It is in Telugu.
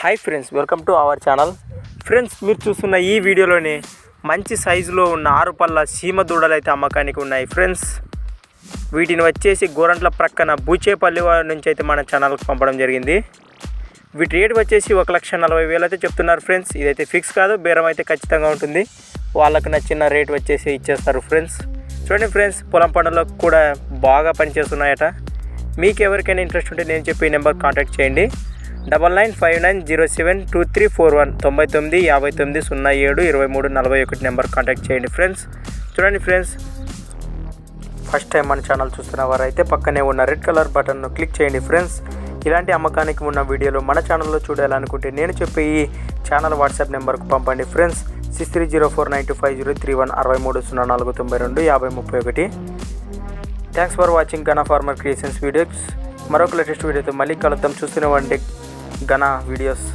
Hi friends, welcome to our channel. Friends, మీరు చూస్తున్న ఈ వీడియోలోని మంచి సైజులో ఉన్న 6 పళ్ళ సీమ దూడలు అయితే అమ్మకానికి ఉన్నాయి. ఫ్రెండ్స్, వీటిని వచ్చేసి గోరంట్ల ప్రక్కన బూచేపల్లి నుంచి అయితే మన ఛానల్కి పంపడం జరిగింది. వీటి రేట్ వచ్చేసి 1,40,000 అయితే చెప్తున్నారు. ఫ్రెండ్స్, ఇదైతే ఫిక్స్ కాదు, బేరం అయితే ఖచ్చితంగా ఉంటుంది. వాళ్ళకు నచ్చిన రేట్ వచ్చేసి ఇచ్చేస్తారు. ఫ్రెండ్స్, చూడండి ఫ్రెండ్స్, పొలం పనులకు కూడా బాగా పనిచేస్తున్నాయట. మీకు ఎవరికైనా ఇంట్రెస్ట్ ఉంటే నేను చెప్పి ఈ నెంబర్ కాంటాక్ట్ చేయండి. 9959072341 9959072341 నెంబర్ కాంటాక్ట్ చేయండి. ఫ్రెండ్స్, చూడండి ఫ్రెండ్స్, ఫస్ట్ టైం మన ఛానల్ చూస్తున్న వారైతే పక్కనే ఉన్న రెడ్ కలర్ బటన్ను క్లిక్ చేయండి. ఫ్రెండ్స్, ఇలాంటి అమ్మకానికి ఉన్న వీడియోలు మన ఛానల్లో చూడాలనుకుంటే నేను చెప్పే ఈ ఛానల్ వాట్సాప్ నెంబర్కు పంపండి. Friends, 6304925031 6304925031. Thanks for watching Gana farmer creations videos. మరొక లేటెస్ట్ వీడియోతో మళ్ళీ కలుద్దాం. చూస్తూనే ఉండండి గనా వీడియోస్.